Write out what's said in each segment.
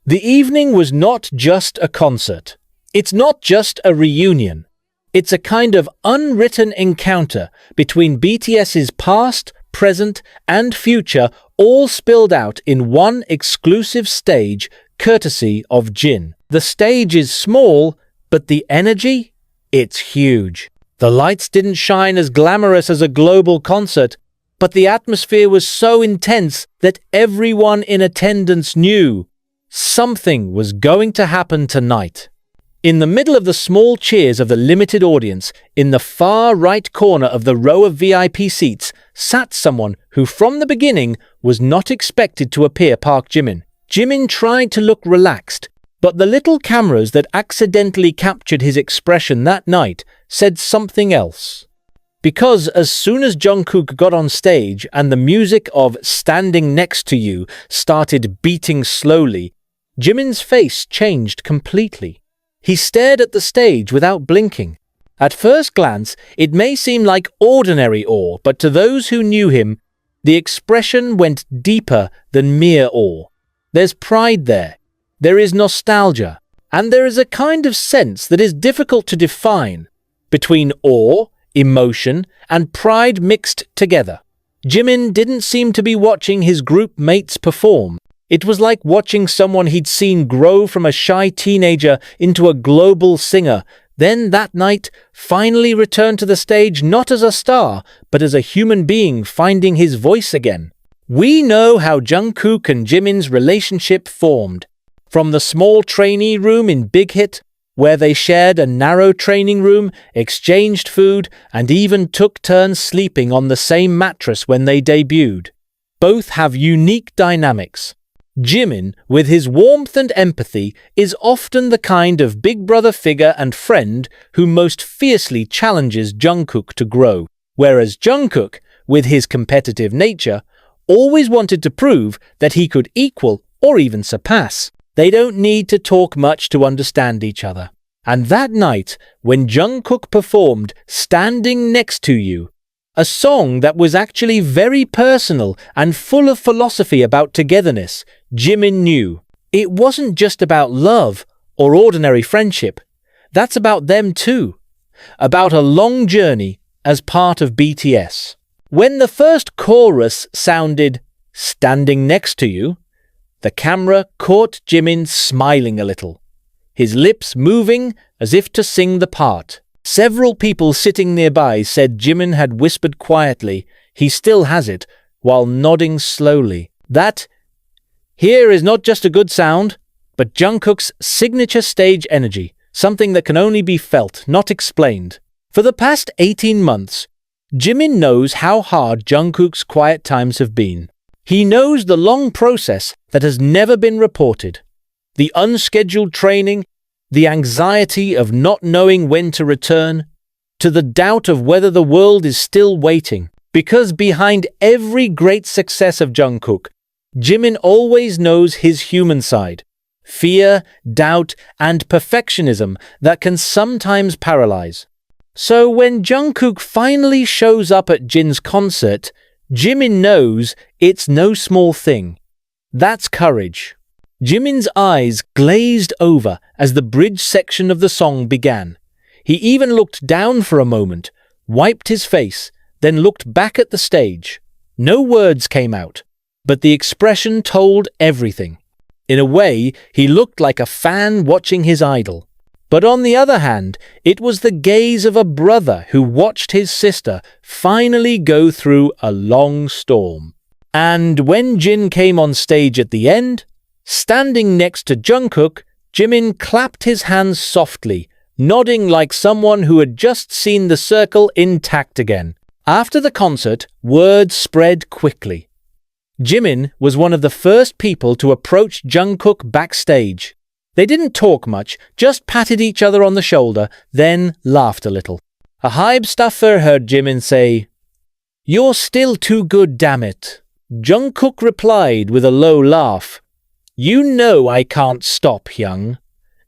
The evening was not just a concert. It's not just a reunion. It's a kind of unwritten encounter between BTS's past, present, and future, all spilled out in one exclusive stage, courtesy of Jin. The stage is small, but the energy? It's huge. The lights didn't shine as glamorous as a global concert, but the atmosphere was so intense that everyone in attendance knew something was going to happen tonight. In the middle of the small cheers of the limited audience, in the far right corner of the row of VIP seats, sat someone who from the beginning was not expected to appear. Park Jimin. Jimin tried to look relaxed, but the little cameras that accidentally captured his expression that night said something else. Because as soon as Jungkook got on stage and the music of Standing Next to You started beating slowly, Jimin's face changed completely. He stared at the stage without blinking. At first glance, it may seem like ordinary awe, but to those who knew him, the expression went deeper than mere awe. There's pride there. There is nostalgia. And there is a kind of sense that is difficult to define between awe, emotion, and pride mixed together. Jimin didn't seem to be watching his group mates perform. It was like watching someone he'd seen grow from a shy teenager into a global singer, then that night finally returned to the stage not as a star, but as a human being finding his voice again. We know how Jungkook and Jimin's relationship formed. From the small trainee room in Big Hit, where they shared a narrow training room, exchanged food, and even took turns sleeping on the same mattress when they debuted. Both have unique dynamics. Jimin, with his warmth and empathy, is often the kind of big brother figure and friend who most fiercely challenges Jungkook to grow, whereas Jungkook, with his competitive nature, always wanted to prove that he could equal or even surpass. They don't need to talk much to understand each other. And that night, when Jungkook performed Standing Next to You, a song that was actually very personal and full of philosophy about togetherness, Jimin knew it wasn't just about love or ordinary friendship. That's about them too. About a long journey as part of BTS. When the first chorus sounded Standing Next to You, the camera caught Jimin smiling a little, his lips moving as if to sing the part. Several people sitting nearby said Jimin had whispered quietly, he still has it, while nodding slowly. That here is not just a good sound, but Jungkook's signature stage energy, something that can only be felt, not explained. For the past 18 months, Jimin knows how hard Jungkook's quiet times have been. He knows the long process that has never been reported. The unscheduled training, the anxiety of not knowing when to return, to the doubt of whether the world is still waiting. Because behind every great success of Jungkook, Jimin always knows his human side. Fear, doubt, and perfectionism that can sometimes paralyze. So when Jungkook finally shows up at Jin's concert, Jimin knows it's no small thing. That's courage. Jimin's eyes glazed over as the bridge section of the song began. He even looked down for a moment, wiped his face, then looked back at the stage. No words came out, but the expression told everything. In a way, he looked like a fan watching his idol. But on the other hand, it was the gaze of a brother who watched his sister finally go through a long storm. And when Jin came on stage at the end, standing next to Jungkook, Jimin clapped his hands softly, nodding like someone who had just seen the circle intact again. After the concert, word spread quickly. Jimin was one of the first people to approach Jungkook backstage. They didn't talk much, just patted each other on the shoulder, then laughed a little. A hype staffer heard Jimin say, "You're still too good, damn it." Jungkook replied with a low laugh, "You know I can't stop, young."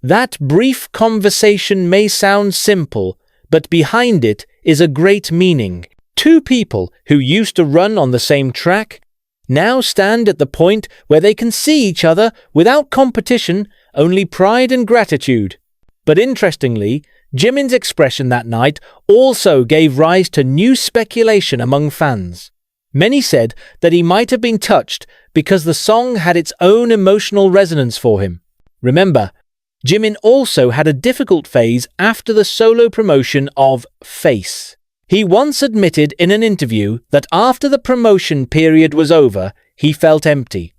That brief conversation may sound simple, but behind it is a great meaning. Two people who used to run on the same track, now stand at the point where they can see each other without competition, only pride and gratitude. But interestingly, Jimin's expression that night also gave rise to new speculation among fans. Many said that he might have been touched because the song had its own emotional resonance for him. Remember, Jimin also had a difficult phase after the solo promotion of Face. He once admitted in an interview that after the promotion period was over, he felt empty.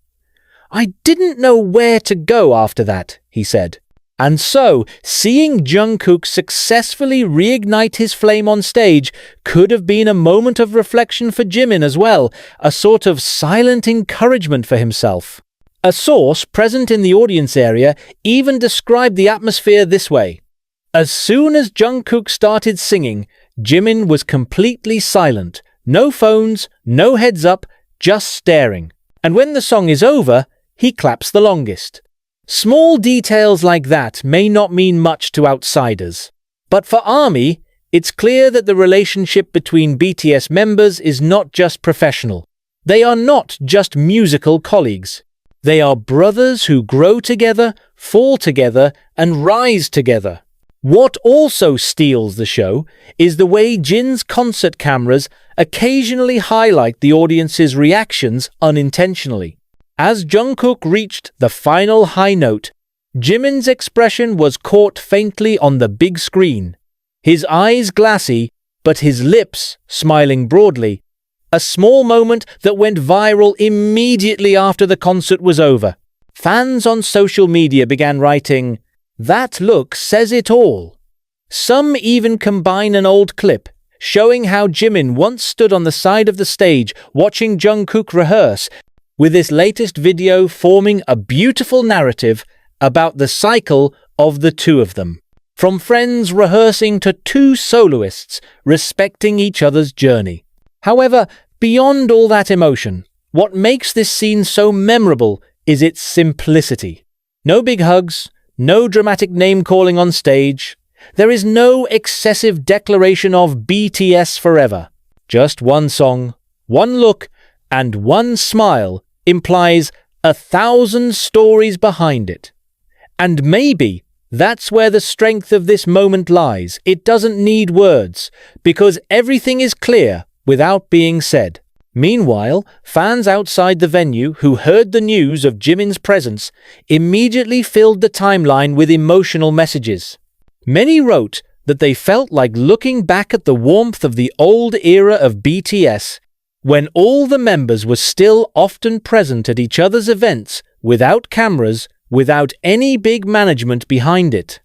"I didn't know where to go after that," he said. And so, seeing Jungkook successfully reignite his flame on stage could have been a moment of reflection for Jimin as well, a sort of silent encouragement for himself. A source present in the audience area even described the atmosphere this way. As soon as Jungkook started singing, Jimin was completely silent. No phones, no heads up, just staring. And when the song is over, he claps the longest. Small details like that may not mean much to outsiders. But for ARMY, it's clear that the relationship between BTS members is not just professional. They are not just musical colleagues. They are brothers who grow together, fall together, and rise together. What also steals the show is the way Jin's concert cameras occasionally highlight the audience's reactions unintentionally. As Jungkook reached the final high note, Jimin's expression was caught faintly on the big screen. His eyes glassy, but his lips smiling broadly. A small moment that went viral immediately after the concert was over. Fans on social media began writing, "That look says it all." Some even combine an old clip showing how Jimin once stood on the side of the stage watching Jungkook rehearse, with this latest video forming a beautiful narrative about the cycle of the two of them. From friends rehearsing to two soloists respecting each other's journey. However, beyond all that emotion, what makes this scene so memorable is its simplicity. No big hugs, no dramatic name-calling on stage. There is no excessive declaration of BTS forever. Just one song, one look, and one smile implies 1,000 stories behind it. And maybe that's where the strength of this moment lies. It doesn't need words, because everything is clear without being said. Meanwhile, fans outside the venue who heard the news of Jimin's presence immediately filled the timeline with emotional messages. Many wrote that they felt like looking back at the warmth of the old era of BTS, when all the members were still often present at each other's events, without cameras, without any big management behind it.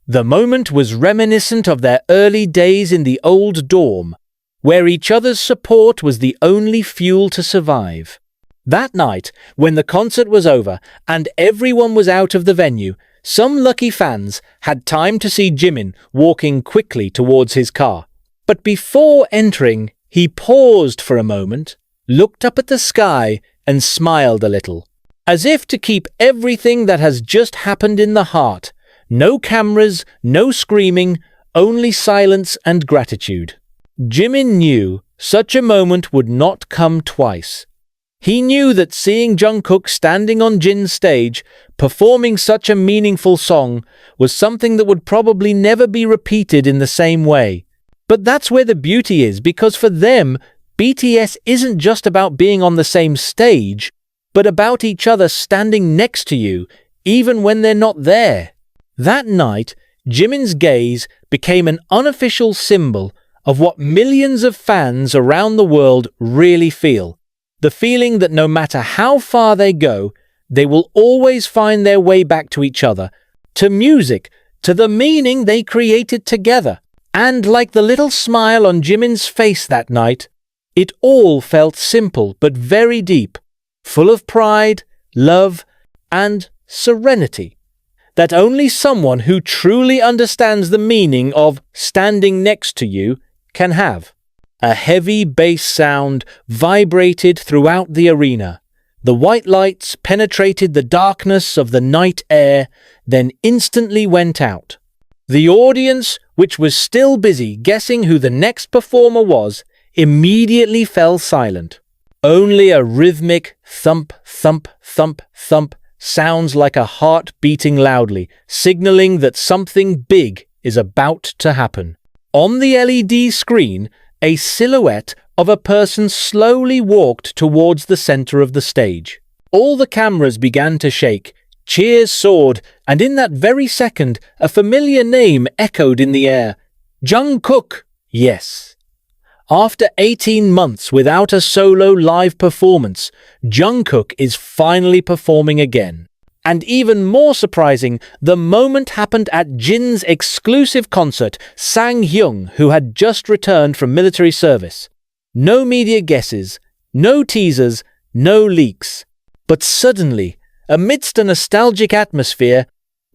The moment was reminiscent of their early days in the old dorm, where each other's support was the only fuel to survive. That night, when the concert was over and everyone was out of the venue, some lucky fans had time to see Jimin walking quickly towards his car. But before entering, he paused for a moment, looked up at the sky, and smiled a little, as if to keep everything that has just happened in the heart. No cameras, no screaming, only silence and gratitude. Jimin knew such a moment would not come twice. He knew that seeing Jungkook standing on Jin's stage, performing such a meaningful song, was something that would probably never be repeated in the same way. But that's where the beauty is, because for them, BTS isn't just about being on the same stage, but about each other standing next to you, even when they're not there. That night, Jimin's gaze became an unofficial symbol of what millions of fans around the world really feel. The feeling that no matter how far they go, they will always find their way back to each other, to music, to the meaning they created together. And like the little smile on Jimin's face that night, it all felt simple but very deep, full of pride, love, and serenity, that only someone who truly understands the meaning of standing next to you can have. A heavy bass sound vibrated throughout the arena. The white lights penetrated the darkness of the night air, then instantly went out. The audience, which was still busy guessing who the next performer was, immediately fell silent. Only a rhythmic thump, thump, thump, thump sounds like a heart beating loudly, signaling that something big is about to happen. On the LED screen, a silhouette of a person slowly walked towards the center of the stage. All the cameras began to shake, cheers soared, and in that very second, a familiar name echoed in the air. Jungkook! Yes. After 18 months without a solo live performance, Jungkook is finally performing again. And even more surprising, the moment happened at Jin's exclusive concert, Taehyung, who had just returned from military service. No media guesses, no teasers, no leaks. But suddenly, amidst a nostalgic atmosphere,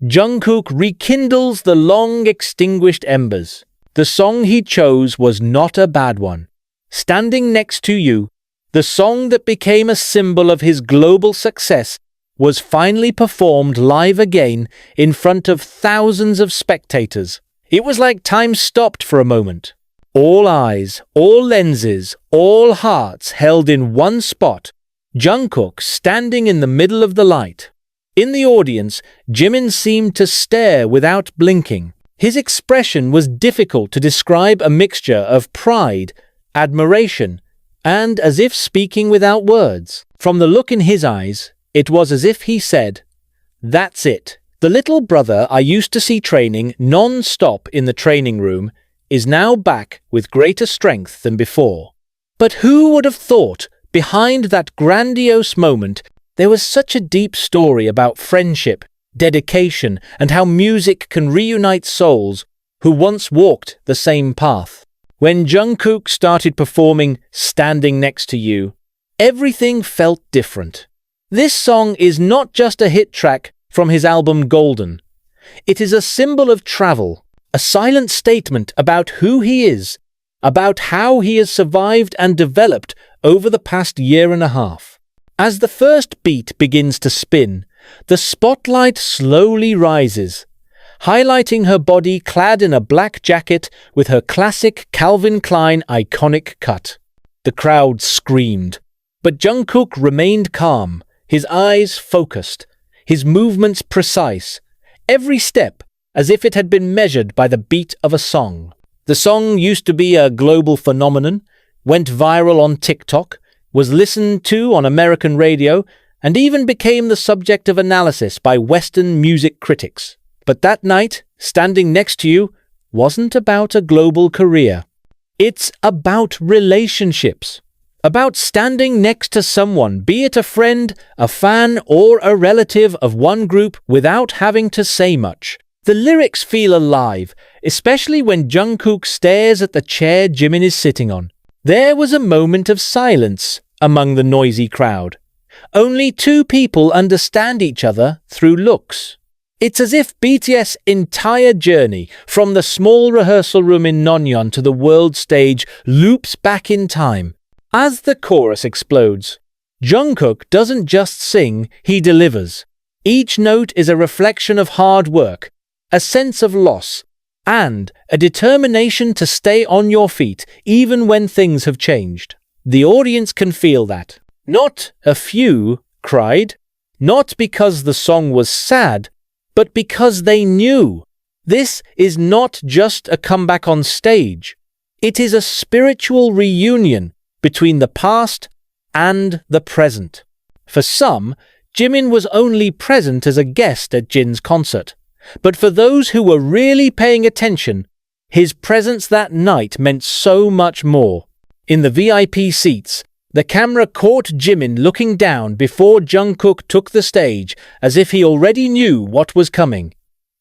Jungkook rekindles the long-extinguished embers. The song he chose was not a bad one. Standing Next to You, the song that became a symbol of his global success, was finally performed live again in front of thousands of spectators. It was like time stopped for a moment. All eyes, all lenses, all hearts held in one spot, Jungkook standing in the middle of the light. In the audience, Jimin seemed to stare without blinking. His expression was difficult to describe, a mixture of pride, admiration, and as if speaking without words. From the look in his eyes, it was as if he said, "That's it. The little brother I used to see training non-stop in the training room is now back with greater strength than before." But who would have thought, behind that grandiose moment, there was such a deep story about friendship, dedication, and how music can reunite souls who once walked the same path. When Jungkook started performing Standing Next to You, everything felt different. This song is not just a hit track from his album Golden. It is a symbol of travel, a silent statement about who he is, about how he has survived and developed over the past year and a half. As the first beat begins to spin, the spotlight slowly rises, highlighting her body clad in a black jacket with her classic Calvin Klein iconic cut. The crowd screamed, but Jungkook remained calm, his eyes focused, his movements precise, every step as if it had been measured by the beat of a song. The song used to be a global phenomenon, went viral on TikTok, was listened to on American radio, and even became the subject of analysis by Western music critics. But that night, Standing Next to You wasn't about a global career. It's about relationships. About standing next to someone, be it a friend, a fan, or a relative of one group, without having to say much. The lyrics feel alive, especially when Jungkook stares at the chair Jimin is sitting on. There was a moment of silence among the noisy crowd. Only two people understand each other through looks. It's as if BTS' entire journey, from the small rehearsal room in Nonyeon to the world stage, loops back in time. As the chorus explodes, Jungkook doesn't just sing, he delivers. Each note is a reflection of hard work, a sense of loss, and a determination to stay on your feet even when things have changed. The audience can feel that. Not a few cried, not because the song was sad, but because they knew. This is not just a comeback on stage. It is a spiritual reunion between the past and the present. For some, Jimin was only present as a guest at Jin's concert. But for those who were really paying attention, his presence that night meant so much more. In the VIP seats, the camera caught Jimin looking down before Jungkook took the stage, as if he already knew what was coming.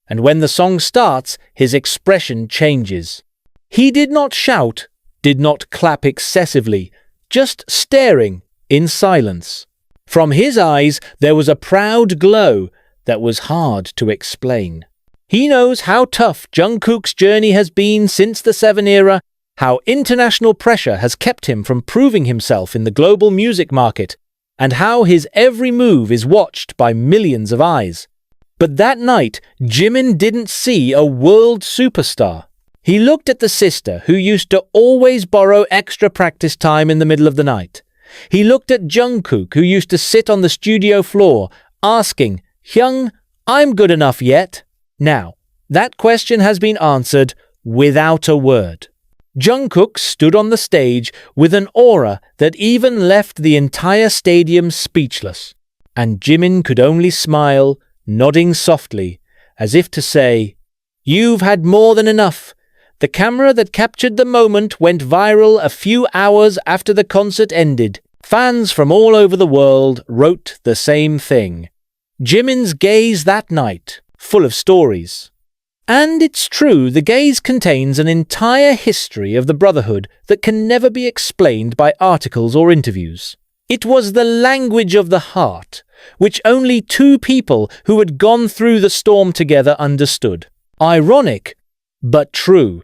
And when the song starts, his expression changes. He did not shout, did not clap excessively, just staring in silence. From his eyes, there was a proud glow that was hard to explain. He knows how tough Jungkook's journey has been since the Seven era, how international pressure has kept him from proving himself in the global music market, and how his every move is watched by millions of eyes. But that night, Jimin didn't see a world superstar. He looked at the sister who used to always borrow extra practice time in the middle of the night, He looked at Jungkook, who used to sit on the studio floor, asking, "Hyung, I'm good enough yet?" Now, that question has been answered without a word. Jungkook stood on the stage with an aura that even left the entire stadium speechless, and Jimin could only smile, nodding softly, as if to say, "You've had more than enough." The camera that captured the moment went viral a few hours after the concert ended. Fans from all over the world wrote the same thing. Jimin's gaze that night, full of stories. And it's true, the gaze contains an entire history of the Brotherhood that can never be explained by articles or interviews. It was the language of the heart, which only two people who had gone through the storm together understood. Ironic, but true.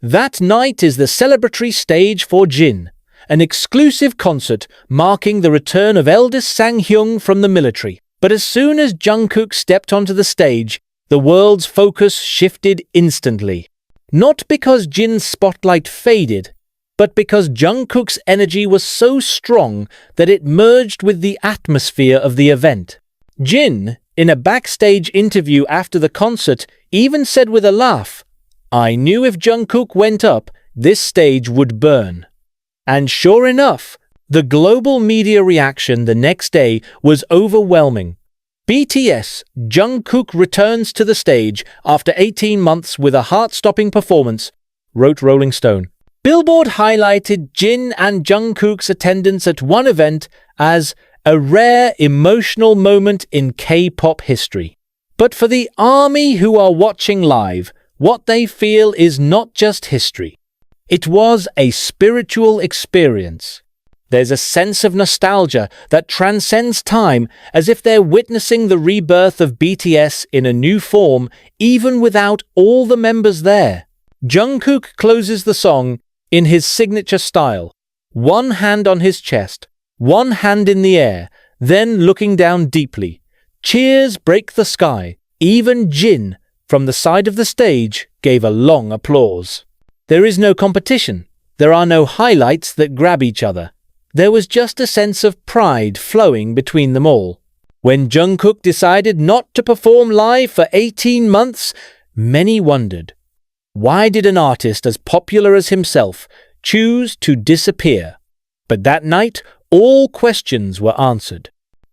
That night is the celebratory stage for Jin, an exclusive concert marking the return of eldest Taehyung from the military. But as soon as Jungkook stepped onto the stage, the world's focus shifted instantly. Not because Jin's spotlight faded, but because Jungkook's energy was so strong that it merged with the atmosphere of the event. Jin, in a backstage interview after the concert, even said with a laugh, "I knew if Jungkook went up, this stage would burn." And sure enough, the global media reaction the next day was overwhelming. BTS, Jungkook returns to the stage after 18 months with a heart-stopping performance, wrote Rolling Stone. Billboard highlighted Jin and Jungkook's attendance at one event as a rare emotional moment in K-pop history. But for the army who are watching live, what they feel is not just history. It was a spiritual experience. There's a sense of nostalgia that transcends time, as if they're witnessing the rebirth of BTS in a new form, even without all the members there. Jungkook closes the song in his signature style, one hand on his chest, one hand in the air, then looking down deeply. Cheers break the sky. Even Jin, from the side of the stage, gave a long applause. There is no competition. There are no highlights that grab each other. There was just a sense of pride flowing between them all. When Jungkook decided not to perform live for 18 months, many wondered, why did an artist as popular as himself choose to disappear? But that night, all questions were answered.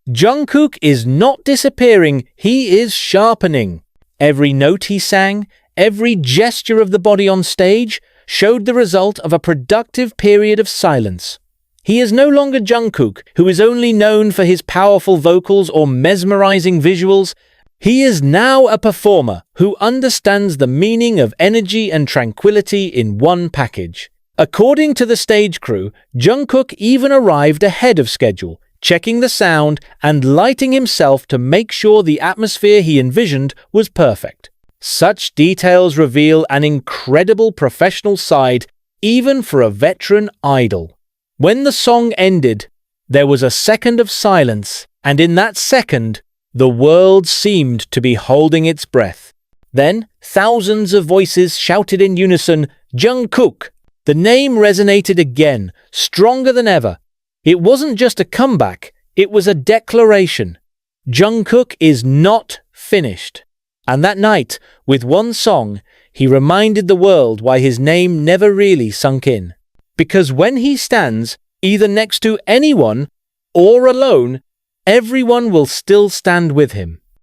Jungkook is not disappearing, he is sharpening. Every note he sang, every gesture of the body on stage, showed the result of a productive period of silence. He is no longer Jungkook, who is only known for his powerful vocals or mesmerizing visuals. He is now a performer who understands the meaning of energy and tranquility in one package. According to the stage crew, Jungkook even arrived ahead of schedule, checking the sound and lighting himself to make sure the atmosphere he envisioned was perfect. Such details reveal an incredible professional side, even for a veteran idol. When the song ended, there was a second of silence, and in that second, the world seemed to be holding its breath. Then, thousands of voices shouted in unison, "Jungkook!" The name resonated again, stronger than ever. It wasn't just a comeback, it was a declaration. Jungkook is not finished. And that night, with one song, he reminded the world why his name never really sunk in. Because when he stands, either next to anyone or alone, everyone will still stand with him.